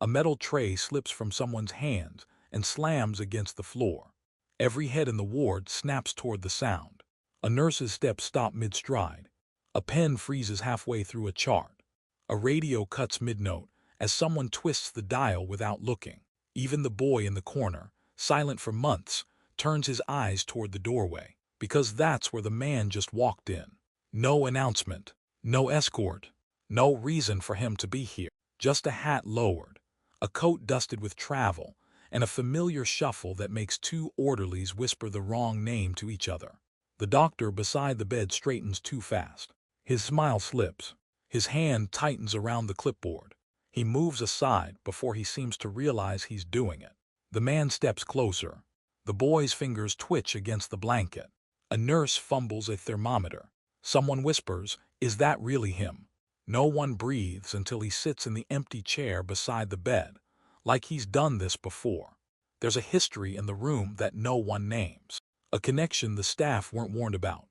A metal tray slips from someone's hands and slams against the floor. Every head in the ward snaps toward the sound. A nurse's steps stop mid-stride. A pen freezes halfway through a chart. A radio cuts mid-note as someone twists the dial without looking. Even the boy in the corner, silent for months, turns his eyes toward the doorway, because that's where the man just walked in. No announcement, no escort, no reason for him to be here. Just a hat lowered, a coat dusted with travel, and a familiar shuffle that makes two orderlies whisper the wrong name to each other. The doctor beside the bed straightens too fast. His smile slips. His hand tightens around the clipboard. He moves aside before he seems to realize he's doing it. The man steps closer. The boy's fingers twitch against the blanket. A nurse fumbles a thermometer. Someone whispers, "Is that really him?" No one breathes until he sits in the empty chair beside the bed, like he's done this before. There's a history in the room that no one names. A connection the staff weren't warned about.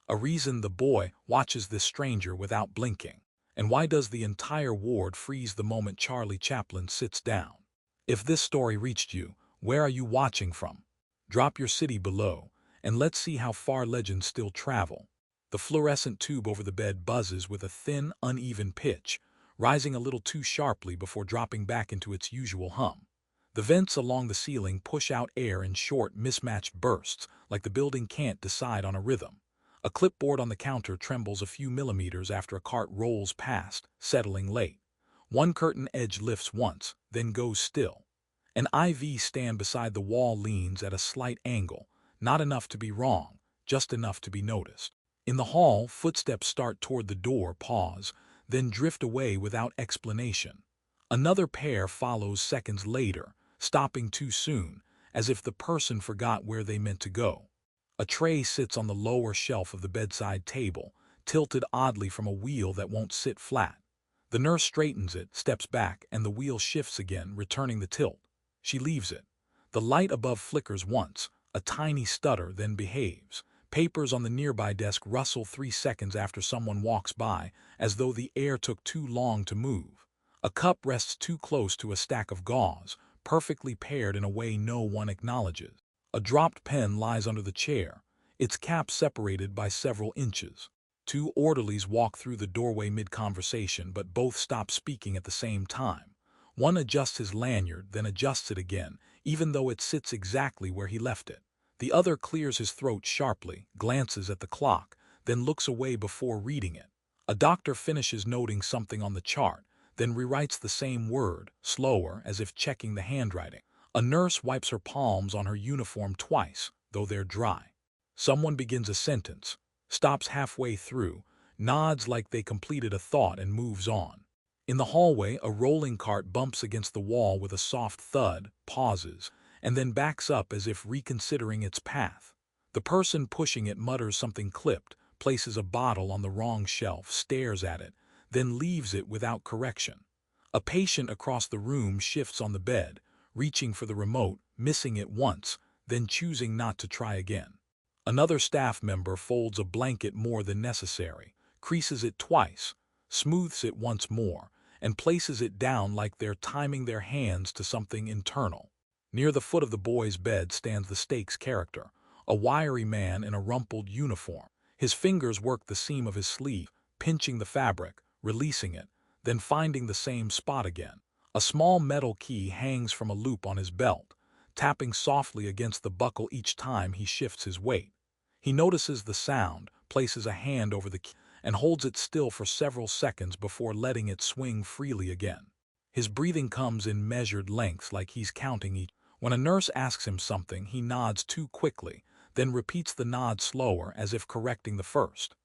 A reason the boy watches this stranger without blinking. And why does the entire ward freeze the moment Charlie Chaplin sits down? If this story reached you, where are you watching from? Drop your city below, and let's see how far legends still travel. The fluorescent tube over the bed buzzes with a thin, uneven pitch, rising a little too sharply before dropping back into its usual hum. The vents along the ceiling push out air in short, mismatched bursts, like the building can't decide on a rhythm. A clipboard on the counter trembles a few millimeters after a cart rolls past, settling late. One curtain edge lifts once, then goes still. An IV stand beside the wall leans at a slight angle, not enough to be wrong, just enough to be noticed. In the hall, footsteps start toward the door, pause, then drift away without explanation. Another pair follows seconds later, stopping too soon, as if the person forgot where they meant to go. A tray sits on the lower shelf of the bedside table, tilted oddly from a wheel that won't sit flat. The nurse straightens it, steps back, and the wheel shifts again, returning the tilt. She leaves it. The light above flickers once, a tiny stutter, then behaves. Papers on the nearby desk rustle 3 seconds after someone walks by, as though the air took too long to move. A cup rests too close to a stack of gauze, perfectly paired in a way no one acknowledges. A dropped pen lies under the chair, its cap separated by several inches. 2 orderlies walk through the doorway mid-conversation, but both stop speaking at the same time. One adjusts his lanyard, then adjusts it again, even though it sits exactly where he left it. The other clears his throat sharply, glances at the clock, then looks away before reading it. A doctor finishes noting something on the chart, then rewrites the same word, slower, as if checking the handwriting. A nurse wipes her palms on her uniform twice, though they're dry. Someone begins a sentence, stops halfway through, nods like they completed a thought, and moves on. In the hallway, a rolling cart bumps against the wall with a soft thud, pauses, and then backs up as if reconsidering its path. The person pushing it mutters something clipped, places a bottle on the wrong shelf, stares at it, then leaves it without correction. A patient across the room shifts on the bed, reaching for the remote, missing it once, then choosing not to try again. Another staff member folds a blanket more than necessary, creases it twice, smooths it once more, and places it down like they're timing their hands to something internal. Near the foot of the boy's bed stands the stakes character, a wiry man in a rumpled uniform. His fingers work the seam of his sleeve, pinching the fabric, releasing it, then finding the same spot again. A small metal key hangs from a loop on his belt, tapping softly against the buckle each time he shifts his weight. He notices the sound, places a hand over the key, and holds it still for several seconds before letting it swing freely again. His breathing comes in measured lengths, like he's counting each. When a nurse asks him something, he nods too quickly, then repeats the nod slower, as if correcting the first.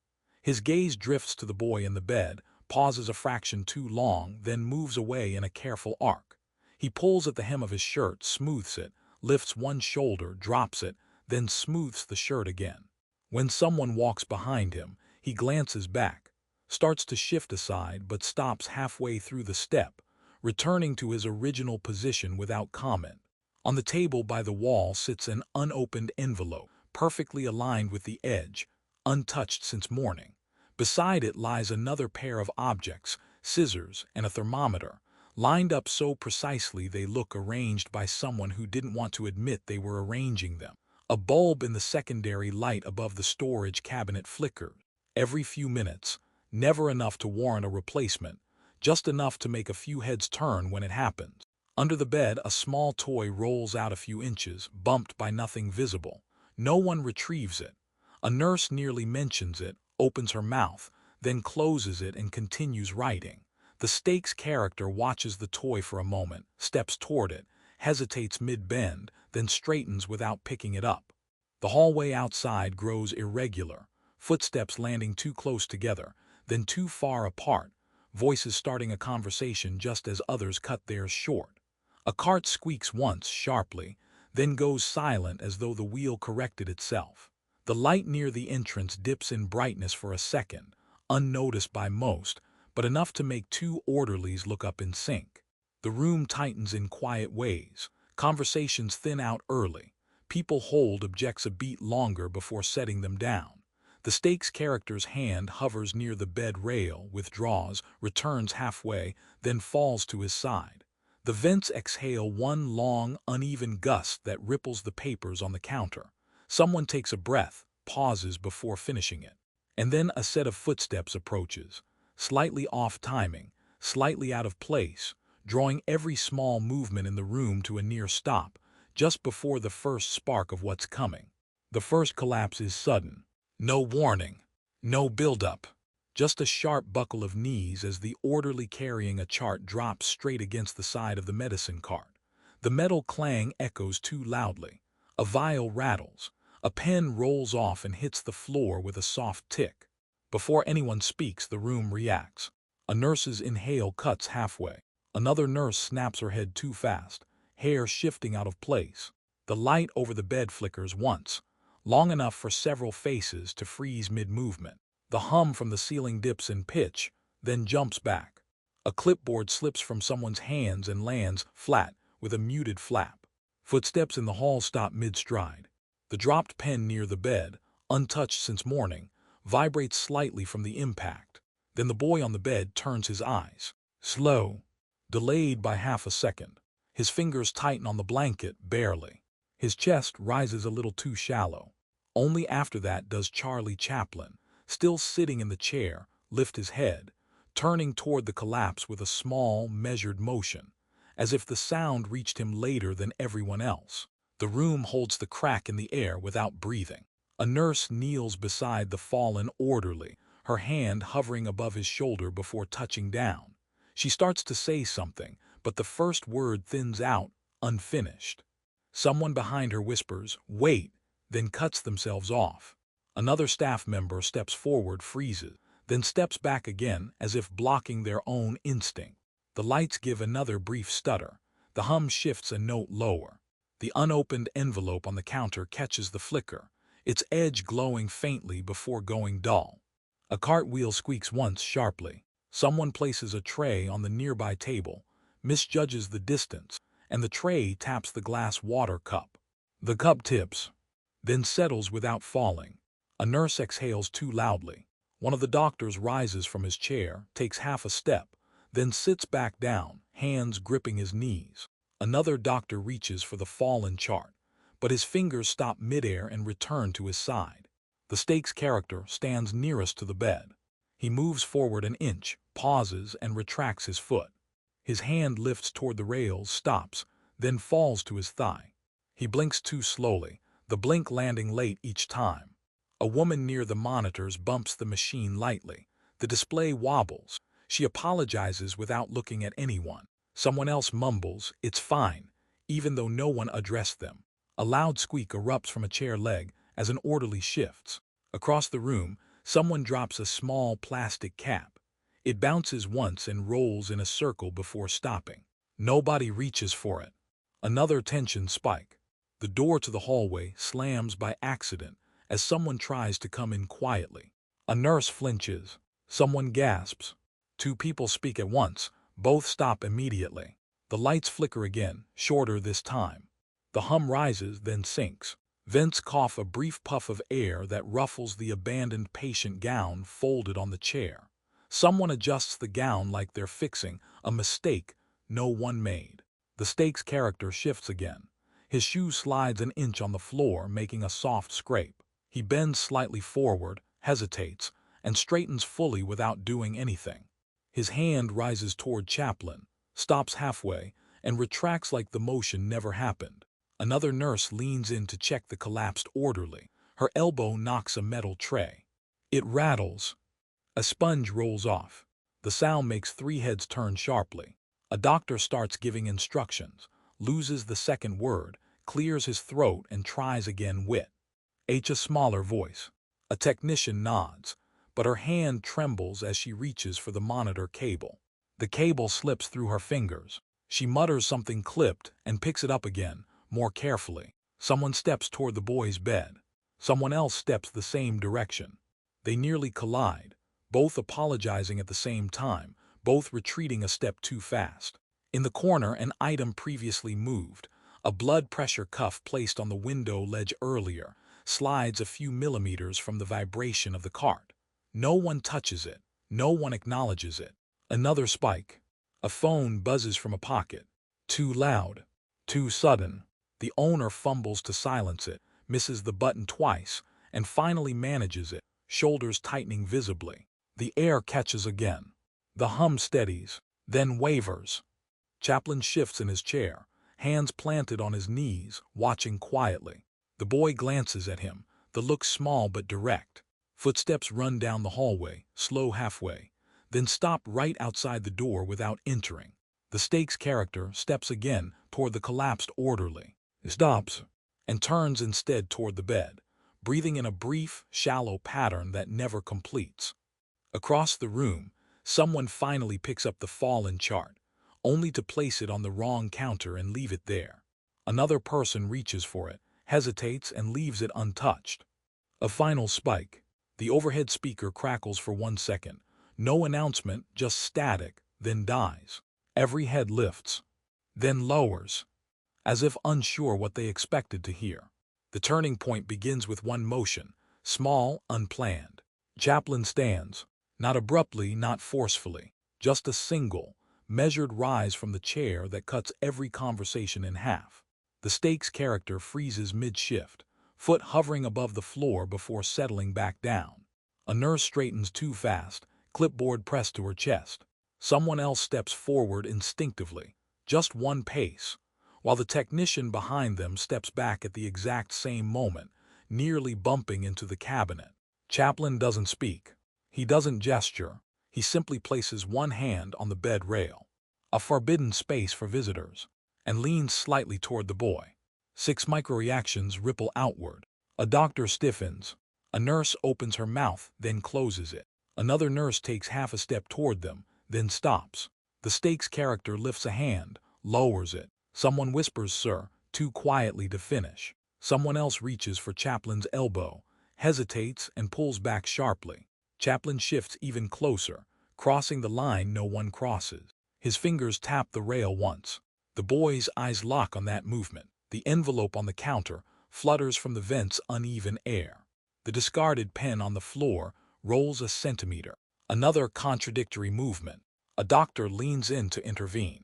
His gaze drifts to the boy in the bed, pauses a fraction too long, then moves away in a careful arc. He pulls at the hem of his shirt, smooths it, lifts one shoulder, drops it, then smooths the shirt again. When someone walks behind him, he glances back, starts to shift aside, but stops halfway through the step, returning to his original position without comment. On the table by the wall sits an unopened envelope, perfectly aligned with the edge, untouched since morning. Beside it lies another pair of objects, scissors and a thermometer, lined up so precisely they look arranged by someone who didn't want to admit they were arranging them. A bulb in the secondary light above the storage cabinet flickered every few minutes, never enough to warrant a replacement, just enough to make a few heads turn when it happens. Under the bed, a small toy rolls out a few inches, bumped by nothing visible. No one retrieves it. A nurse nearly mentions it, opens her mouth, then closes it and continues writing. The stakes character watches the toy for a moment, steps toward it, hesitates mid-bend, then straightens without picking it up. The hallway outside grows irregular, footsteps landing too close together, then too far apart, voices starting a conversation just as others cut theirs short. A cart squeaks once, sharply, then goes silent as though the wheel corrected itself. The light near the entrance dips in brightness for a second, unnoticed by most, but enough to make two orderlies look up in sync. The room tightens in quiet ways. Conversations thin out early. People hold objects a beat longer before setting them down. The stakes character's hand hovers near the bed rail, withdraws, returns halfway, then falls to his side. The vents exhale one long, uneven gust that ripples the papers on the counter. Someone takes a breath, pauses before finishing it. And then a set of footsteps approaches, slightly off timing, slightly out of place, drawing every small movement in the room to a near stop, just before the first spark of what's coming. The first collapse is sudden. No warning, no build-up, just a sharp buckle of knees as the orderly carrying a chart drops straight against the side of the medicine cart. The metal clang echoes too loudly. A vial rattles. A pen rolls off and hits the floor with a soft tick. Before anyone speaks, the room reacts. A nurse's inhale cuts halfway. Another nurse snaps her head too fast, hair shifting out of place. The light over the bed flickers once, long enough for several faces to freeze mid-movement. The hum from the ceiling dips in pitch, then jumps back. A clipboard slips from someone's hands and lands flat with a muted flap. Footsteps in the hall stop mid-stride. The dropped pen near the bed, untouched since morning, vibrates slightly from the impact. Then the boy on the bed turns his eyes. Slow, delayed by half a second. His fingers tighten on the blanket, barely. His chest rises a little too shallow. Only after that does Charlie Chaplin, still sitting in the chair, lift his head, turning toward the collapse with a small, measured motion, as if the sound reached him later than everyone else. The room holds the crack in the air without breathing. A nurse kneels beside the fallen orderly, her hand hovering above his shoulder before touching down. She starts to say something, but the first word thins out, unfinished. Someone behind her whispers, "Wait," then cuts themselves off. Another staff member steps forward, freezes, then steps back again as if blocking their own instinct. The lights give another brief stutter. The hum shifts a note lower. The unopened envelope on the counter catches the flicker, its edge glowing faintly before going dull. A cartwheel squeaks once sharply. Someone places a tray on the nearby table, misjudges the distance, and the tray taps the glass water cup. The cup tips, then settles without falling. A nurse exhales too loudly. One of the doctors rises from his chair, takes half a step, then sits back down, hands gripping his knees. Another doctor reaches for the fallen chart, but his fingers stop midair and return to his side. The stakes character stands nearest to the bed. He moves forward an inch, pauses, and retracts his foot. His hand lifts toward the rails, stops, then falls to his thigh. He blinks too slowly, the blink landing late each time. A woman near the monitors bumps the machine lightly. The display wobbles. She apologizes without looking at anyone. Someone else mumbles, "It's fine," even though no one addressed them. A loud squeak erupts from a chair leg as an orderly shifts. Across the room, someone drops a small plastic cap. It bounces once and rolls in a circle before stopping. Nobody reaches for it. Another tension spike. The door to the hallway slams by accident as someone tries to come in quietly. A nurse flinches. Someone gasps. Two people speak at once. Both stop immediately. The lights flicker again, shorter this time. The hum rises, then sinks. Vents cough a brief puff of air that ruffles the abandoned patient gown folded on the chair. Someone adjusts the gown like they're fixing a mistake, no one made. The stakes character shifts again. His shoe slides an inch on the floor, making a soft scrape. He bends slightly forward, hesitates, and straightens fully without doing anything. His hand rises toward Chaplin, stops halfway, and retracts like the motion never happened. Another nurse leans in to check the collapsed orderly. Her elbow knocks a metal tray. It rattles. A sponge rolls off. The sound makes three heads turn sharply. A doctor starts giving instructions, loses the second word, clears his throat, and tries again with a smaller voice. A technician nods, but her hand trembles as she reaches for the monitor cable. The cable slips through her fingers. She mutters something clipped and picks it up again, more carefully. Someone steps toward the boy's bed. Someone else steps the same direction. They nearly collide, both apologizing at the same time, both retreating a step too fast. In the corner, an item previously moved, a blood pressure cuff placed on the window ledge earlier, slides a few millimeters from the vibration of the cart. No one touches it. No one acknowledges it. Another spike. A phone buzzes from a pocket. Too loud. Too sudden. The owner fumbles to silence it, misses the button twice, and finally manages it, shoulders tightening visibly. The air catches again. The hum steadies, then wavers. Chaplin shifts in his chair, hands planted on his knees, watching quietly. The boy glances at him, the look small but direct. Footsteps run down the hallway, slow halfway, then stop right outside the door without entering. The stakes character steps again toward the collapsed orderly, stops, and turns instead toward the bed, breathing in a brief, shallow pattern that never completes. Across the room, someone finally picks up the fallen chart, only to place it on the wrong counter and leave it there. Another person reaches for it, hesitates, and leaves it untouched. A final spike. The overhead speaker crackles for 1 second. No announcement, just static, then dies. Every head lifts, then lowers, as if unsure what they expected to hear. The turning point begins with one motion, small, unplanned. Chaplin stands, not abruptly, not forcefully, just a single, measured rise from the chair that cuts every conversation in half. The stakes character freezes mid-shift, foot hovering above the floor before settling back down. A nurse straightens too fast, clipboard pressed to her chest. Someone else steps forward instinctively, just one pace, while the technician behind them steps back at the exact same moment, nearly bumping into the cabinet. Chaplin doesn't speak. He doesn't gesture. He simply places one hand on the bed rail, a forbidden space for visitors, and leans slightly toward the boy. 6 microreactions ripple outward. A doctor stiffens. A nurse opens her mouth, then closes it. Another nurse takes half a step toward them, then stops. The stakes character lifts a hand, lowers it. Someone whispers, "Sir," too quietly to finish. Someone else reaches for Chaplin's elbow, hesitates, and pulls back sharply. Chaplin shifts even closer, crossing the line no one crosses. His fingers tap the rail once. The boy's eyes lock on that movement. The envelope on the counter flutters from the vent's uneven air. The discarded pen on the floor rolls a centimeter. Another contradictory movement. A doctor leans in to intervene.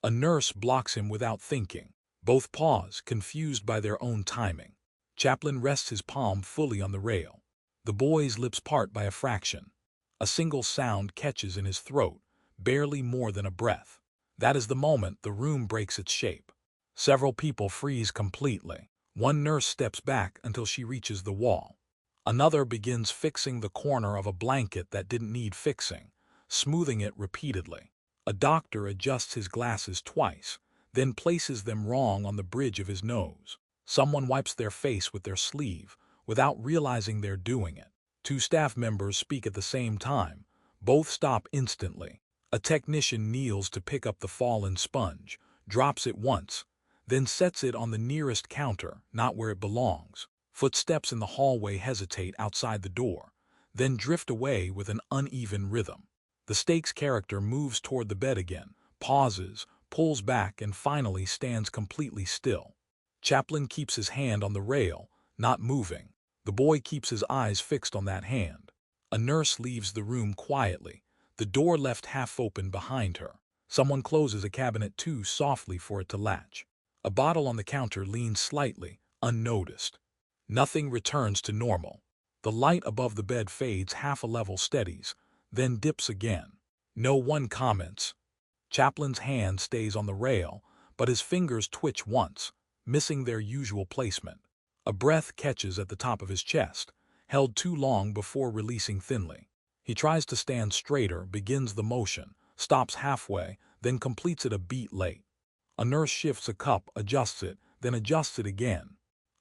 A nurse blocks him without thinking. Both pause, confused by their own timing. Chaplin rests his palm fully on the rail. The boy's lips part by a fraction. A single sound catches in his throat, barely more than a breath. That is the moment the room breaks its shape. Several people freeze completely. One nurse steps back until she reaches the wall. Another begins fixing the corner of a blanket that didn't need fixing, smoothing it repeatedly. A doctor adjusts his glasses twice, then places them wrong on the bridge of his nose. Someone wipes their face with their sleeve, without realizing they're doing it. 2 staff members speak at the same time. Both stop instantly. A technician kneels to pick up the fallen sponge, drops it once, then sets it on the nearest counter, not where it belongs. Footsteps in the hallway hesitate outside the door, then drift away with an uneven rhythm. The stakes character moves toward the bed again, pauses, pulls back, and finally stands completely still. Chaplin keeps his hand on the rail, not moving. The boy keeps his eyes fixed on that hand. A nurse leaves the room quietly, the door left half open behind her. Someone closes a cabinet too softly for it to latch. A bottle on the counter leans slightly, unnoticed. Nothing returns to normal. The light above the bed fades half a level, steadies, then dips again. No one comments. Chaplin's hand stays on the rail, but his fingers twitch once, missing their usual placement. A breath catches at the top of his chest, held too long before releasing thinly. He tries to stand straighter, begins the motion, stops halfway, then completes it a beat late. A nurse shifts a cup, adjusts it, then adjusts it again.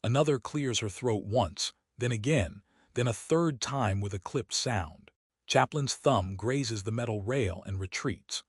Another clears her throat once, then again, then a third time with a clipped sound. Chaplin's thumb grazes the metal rail and retreats.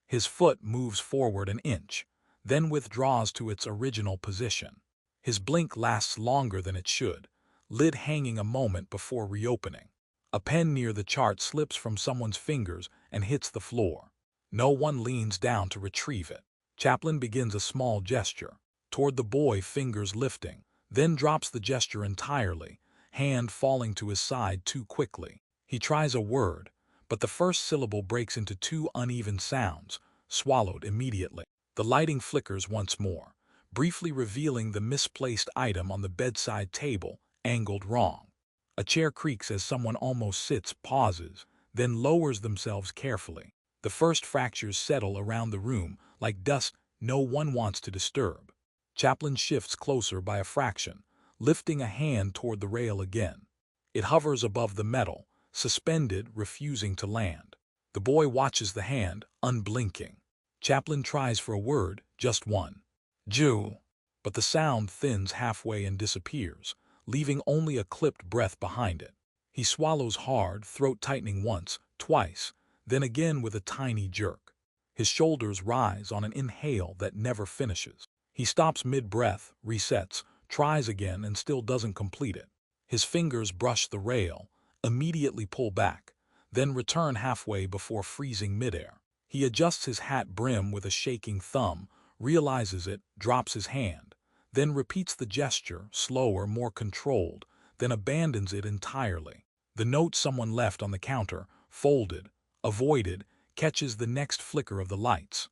His foot moves forward an inch, then withdraws to its original position. His blink lasts longer than it should, lid hanging a moment before reopening. A pen near the chart slips from someone's fingers and hits the floor. No one leans down to retrieve it. Chaplin begins a small gesture, toward the boy, fingers lifting, then drops the gesture entirely, hand falling to his side too quickly. He tries a word, but the first syllable breaks into two uneven sounds, swallowed immediately. The lighting flickers once more, briefly revealing the misplaced item on the bedside table, angled wrong. A chair creaks as someone almost sits, pauses, then lowers themselves carefully. The first fractures settle around the room like dust no one wants to disturb. Chaplin shifts closer by a fraction, lifting a hand toward the rail again. It hovers above the metal, suspended, refusing to land. The boy watches the hand, unblinking. Chaplin tries for a word, just one. Jew. But the sound thins halfway and disappears, leaving only a clipped breath behind it. He swallows hard, throat tightening once, twice, then again with a tiny jerk. His shoulders rise on an inhale that never finishes. He stops mid-breath, resets, tries again and still doesn't complete it. His fingers brush the rail, immediately pull back, then return halfway before freezing midair. He adjusts his hat brim with a shaking thumb, realizes it, drops his hand, then repeats the gesture, slower, more controlled, then abandons it entirely. The note someone left on the counter, folded, avoided, catches the next flicker of the lights.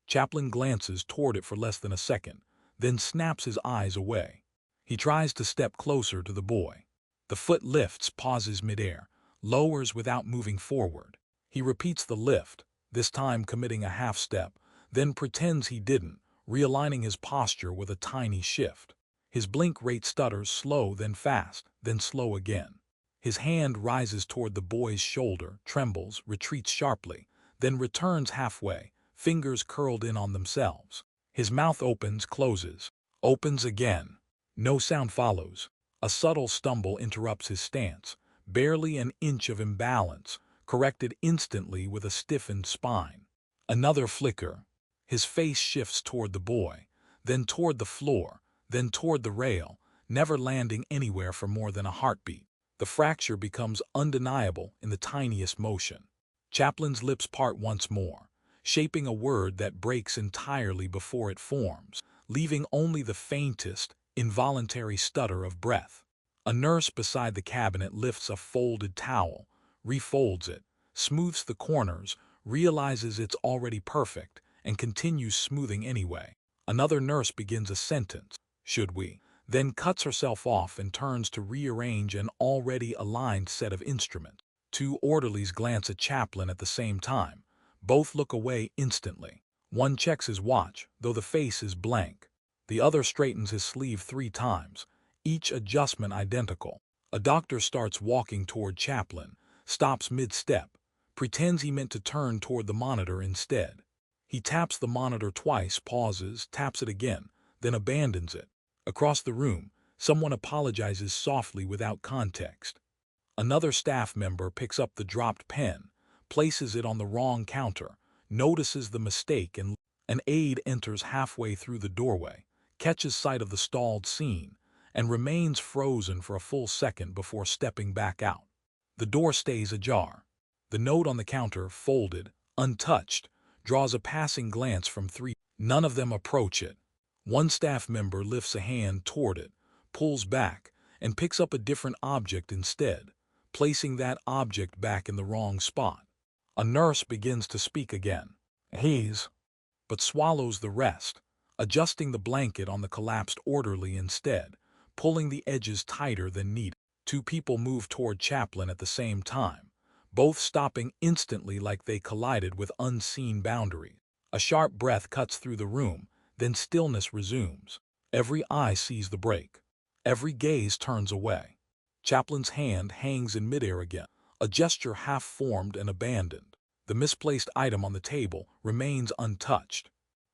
Chaplin glances toward it for less than a second, then snaps his eyes away. He tries to step closer to the boy. The foot lifts, pauses midair, lowers without moving forward. He repeats the lift, this time committing a half step, then pretends he didn't, realigning his posture with a tiny shift. His blink rate stutters, slow, then fast, then slow again. His hand rises toward the boy's shoulder, trembles, retreats sharply, then returns halfway, fingers curled in on themselves. His mouth opens, closes, opens again. No sound follows. A subtle stumble interrupts his stance, barely an inch of imbalance, corrected instantly with a stiffened spine. Another flicker. His face shifts toward the boy, then toward the floor, then toward the rail, never landing anywhere for more than a heartbeat. The fracture becomes undeniable in the tiniest motion. Chaplin's lips part once more, shaping a word that breaks entirely before it forms, leaving only the faintest, involuntary stutter of breath. A nurse beside the cabinet lifts a folded towel, refolds it, smooths the corners, realizes it's already perfect, and continues smoothing anyway. Another nurse begins a sentence, "Should we?" then cuts herself off and turns to rearrange an already aligned set of instruments. Two orderlies glance at Chaplin at the same time. Both look away instantly. One checks his watch, though the face is blank. The other straightens his sleeve 3 times, each adjustment identical. A doctor starts walking toward Chaplin, stops mid-step, pretends he meant to turn toward the monitor instead. He taps the monitor twice, pauses, taps it again, then abandons it. Across the room, someone apologizes softly without context. Another staff member picks up the dropped pen, places it on the wrong counter, notices the mistake, and an aide enters halfway through the doorway, catches sight of the stalled scene, and remains frozen for a full second before stepping back out. The door stays ajar. The note on the counter, folded, untouched, draws a passing glance from 3. None of them approach it. One staff member lifts a hand toward it, pulls back, and picks up a different object instead, placing that object back in the wrong spot. A nurse begins to speak again. haze, but swallows the rest, adjusting the blanket on the collapsed orderly instead, pulling the edges tighter than needed. Two people move toward Chaplin at the same time, both stopping instantly like they collided with unseen boundaries. A sharp breath cuts through the room, then stillness resumes. Every eye sees the break. Every gaze turns away. Chaplin's hand hangs in midair again, a gesture half-formed and abandoned. The misplaced item on the table remains untouched.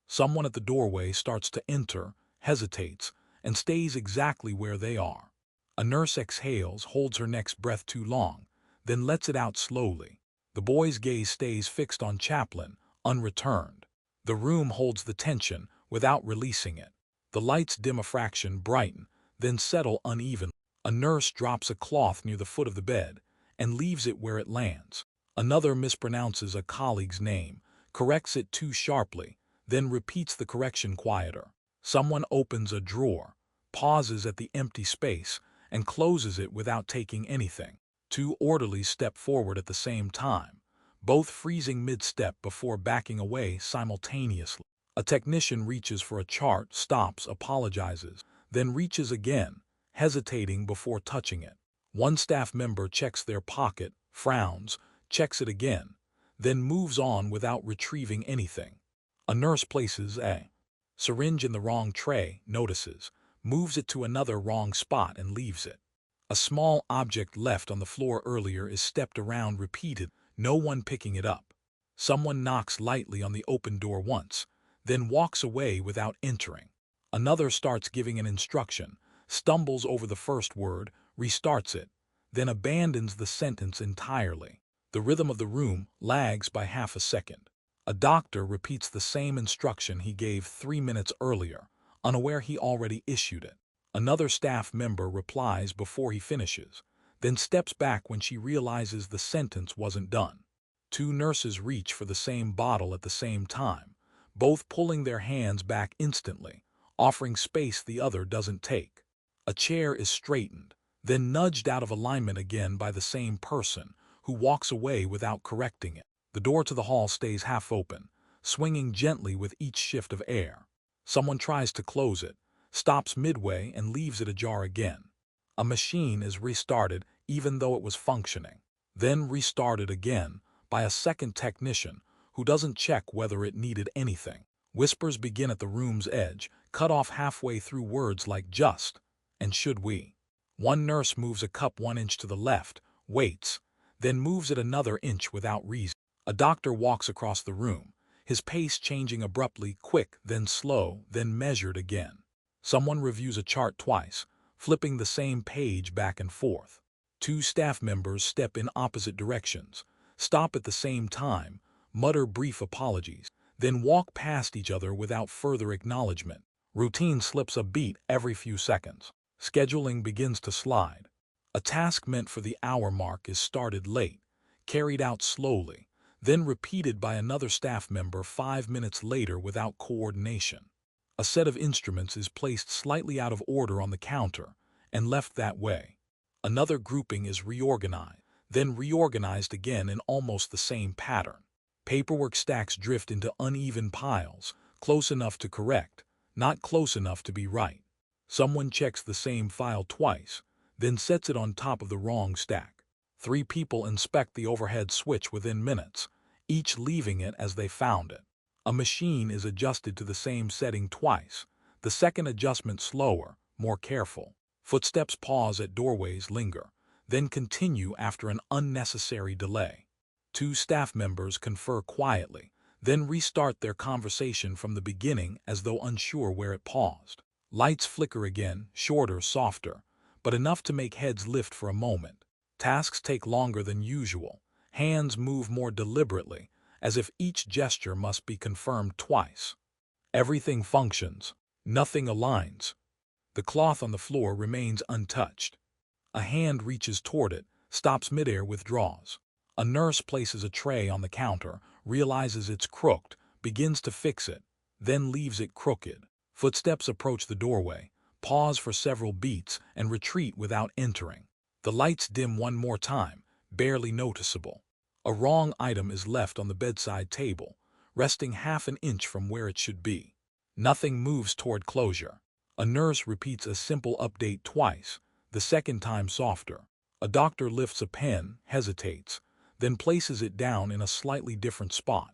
Someone at the doorway starts to enter, hesitates, and stays exactly where they are. A nurse exhales, holds her next breath too long, then lets it out slowly. The boy's gaze stays fixed on Chaplin, unreturned. The room holds the tension without releasing it. The lights dim a fraction, brighten, then settle unevenly. A nurse drops a cloth near the foot of the bed and leaves it where it lands. Another mispronounces a colleague's name, corrects it too sharply, then repeats the correction quieter. Someone opens a drawer, pauses at the empty space, and closes it without taking anything. Two orderlies step forward at the same time, both freezing mid-step before backing away simultaneously. A technician reaches for a chart, stops, apologizes, then reaches again, hesitating before touching it. One staff member checks their pocket, frowns, checks it again, then moves on without retrieving anything. A nurse places a syringe in the wrong tray, notices, moves it to another wrong spot and leaves it. A small object left on the floor earlier is stepped around repeated, no one picking it up. Someone knocks lightly on the open door once, then walks away without entering. Another starts giving an instruction, stumbles over the first word, restarts it, then abandons the sentence entirely. The rhythm of the room lags by half a second. A doctor repeats the same instruction he gave 3 minutes earlier, unaware he already issued it. Another staff member replies before he finishes, then steps back when she realizes the sentence wasn't done. Two nurses reach for the same bottle at the same time, both pulling their hands back instantly, offering space the other doesn't take. A chair is straightened, then nudged out of alignment again by the same person, who walks away without correcting it. The door to the hall stays half open, swinging gently with each shift of air. Someone tries to close it, stops midway and leaves it ajar again. A machine is restarted even though it was functioning, then restarted again by a second technician who doesn't check whether it needed anything. Whispers begin at the room's edge, cut off halfway through words like just and should we. One nurse moves a cup 1 inch to the left, waits, then moves it another inch without reason. A doctor walks across the room, his pace changing abruptly, quick, then slow, then measured again. Someone reviews a chart twice, flipping the same page back and forth. Two staff members step in opposite directions, stop at the same time, mutter brief apologies, then walk past each other without further acknowledgement. Routine slips a beat every few seconds. Scheduling begins to slide. A task meant for the hour mark is started late, carried out slowly, then repeated by another staff member 5 minutes later without coordination. A set of instruments is placed slightly out of order on the counter and left that way. Another grouping is reorganized, then reorganized again in almost the same pattern. Paperwork stacks drift into uneven piles, close enough to correct, not close enough to be right. Someone checks the same file twice, then sets it on top of the wrong stack. 3 people inspect the overhead switch within minutes, each leaving it as they found it. A machine is adjusted to the same setting twice, the second adjustment slower, more careful. Footsteps pause at doorways, linger, then continue after an unnecessary delay. 2 staff members confer quietly, then restart their conversation from the beginning as though unsure where it paused. Lights flicker again, shorter, softer, but enough to make heads lift for a moment. Tasks take longer than usual. Hands move more deliberately, as if each gesture must be confirmed twice. Everything functions. Nothing aligns. The cloth on the floor remains untouched. A hand reaches toward it, stops midair, withdraws. A nurse places a tray on the counter, realizes it's crooked, begins to fix it, then leaves it crooked. Footsteps approach the doorway, pause for several beats, and retreat without entering. The lights dim one more time, barely noticeable. A wrong item is left on the bedside table, resting half an inch from where it should be. Nothing moves toward closure. A nurse repeats a simple update twice, the second time softer. A doctor lifts a pen, hesitates, then places it down in a slightly different spot.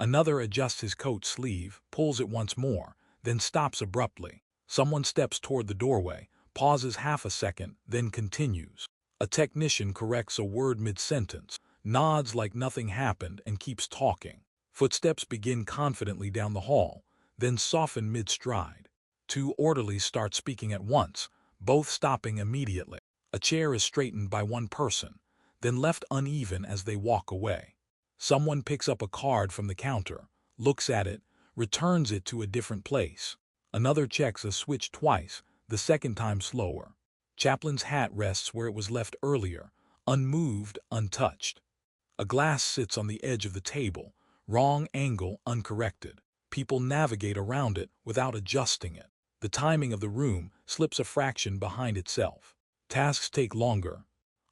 Another adjusts his coat sleeve, pulls it once more, then stops abruptly. Someone steps toward the doorway, pauses half a second, then continues. A technician corrects a word mid-sentence, nods like nothing happened, and keeps talking. Footsteps begin confidently down the hall, then soften mid-stride. Two orderlies start speaking at once, both stopping immediately. A chair is straightened by one person, then left uneven as they walk away. Someone picks up a card from the counter, looks at it, returns it to a different place. Another checks a switch twice, the second time slower. Chaplin's hat rests where it was left earlier, unmoved, untouched. A glass sits on the edge of the table, wrong angle, uncorrected. People navigate around it without adjusting it. The timing of the room slips a fraction behind itself. Tasks take longer.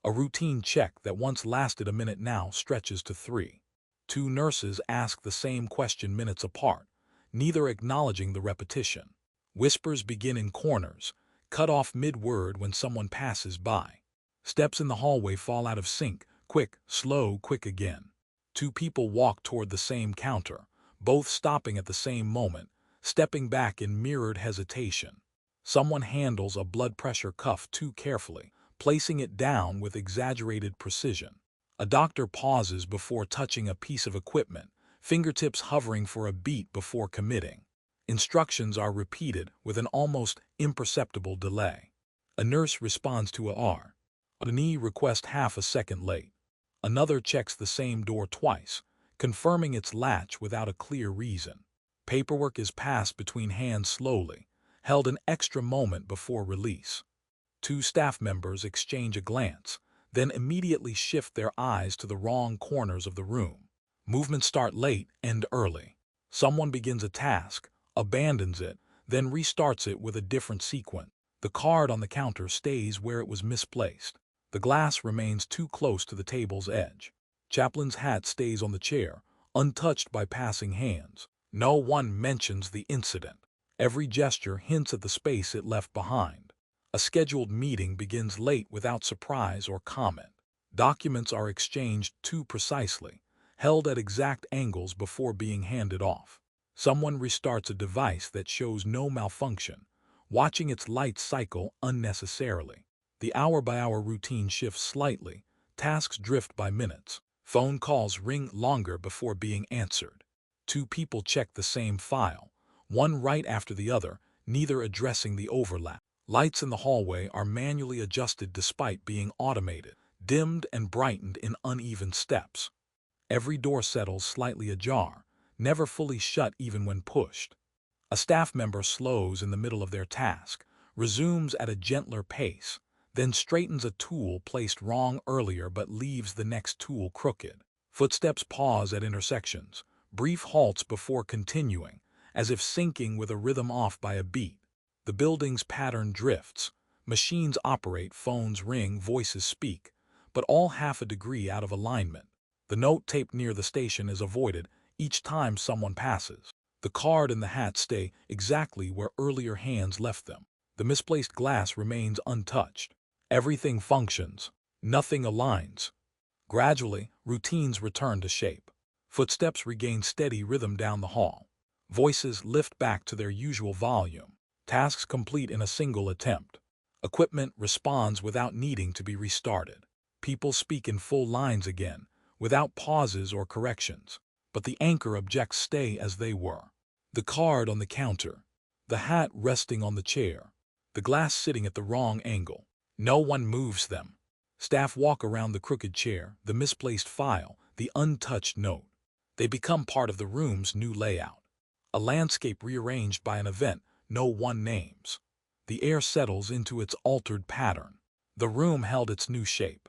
A routine check that once lasted a minute now stretches to 3. Two nurses ask the same question minutes apart, neither acknowledging the repetition. Whispers begin in corners, cut off mid-word when someone passes by. Steps in the hallway fall out of sync, quick, slow, quick again. Two people walk toward the same counter, both stopping at the same moment, stepping back in mirrored hesitation. Someone handles a blood pressure cuff too carefully, placing it down with exaggerated precision. A doctor pauses before touching a piece of equipment, fingertips hovering for a beat before committing. Instructions are repeated with an almost imperceptible delay. A nurse responds to a R. A knee request half a second late. Another checks the same door twice, confirming its latch without a clear reason. Paperwork is passed between hands slowly, held an extra moment before release. Two staff members exchange a glance, then immediately shift their eyes to the wrong corners of the room. Movements start late, end early. Someone begins a task, abandons it, then restarts it with a different sequence. The card on the counter stays where it was misplaced. The glass remains too close to the table's edge. Chaplin's hat stays on the chair, untouched by passing hands. No one mentions the incident. Every gesture hints at the space it left behind. A scheduled meeting begins late without surprise or comment. Documents are exchanged too precisely, held at exact angles before being handed off. Someone restarts a device that shows no malfunction, watching its light cycle unnecessarily. The hour-by-hour routine shifts slightly, tasks drift by minutes. Phone calls ring longer before being answered. Two people check the same file, one right after the other, neither addressing the overlap. Lights in the hallway are manually adjusted despite being automated, dimmed and brightened in uneven steps. Every door settles slightly ajar, never fully shut even when pushed. A staff member slows in the middle of their task, resumes at a gentler pace, then straightens a tool placed wrong earlier but leaves the next tool crooked. Footsteps pause at intersections, brief halts before continuing, as if syncing with a rhythm off by a beat. The building's pattern drifts. Machines operate, phones ring, voices speak, but all half a degree out of alignment. The note taped near the station is avoided each time someone passes. The card and the hat stay exactly where earlier hands left them. The misplaced glass remains untouched. Everything functions. Nothing aligns. Gradually, routines return to shape. Footsteps regain steady rhythm down the hall. Voices lift back to their usual volume. Tasks complete in a single attempt. Equipment responds without needing to be restarted. People speak in full lines again, without pauses or corrections. But the anchor objects stay as they were. The card on the counter. The hat resting on the chair. The glass sitting at the wrong angle. No one moves them. Staff walk around the crooked chair, the misplaced file, the untouched note. They become part of the room's new layout. A landscape rearranged by an event no one names. The air settles into its altered pattern. The room held its new shape.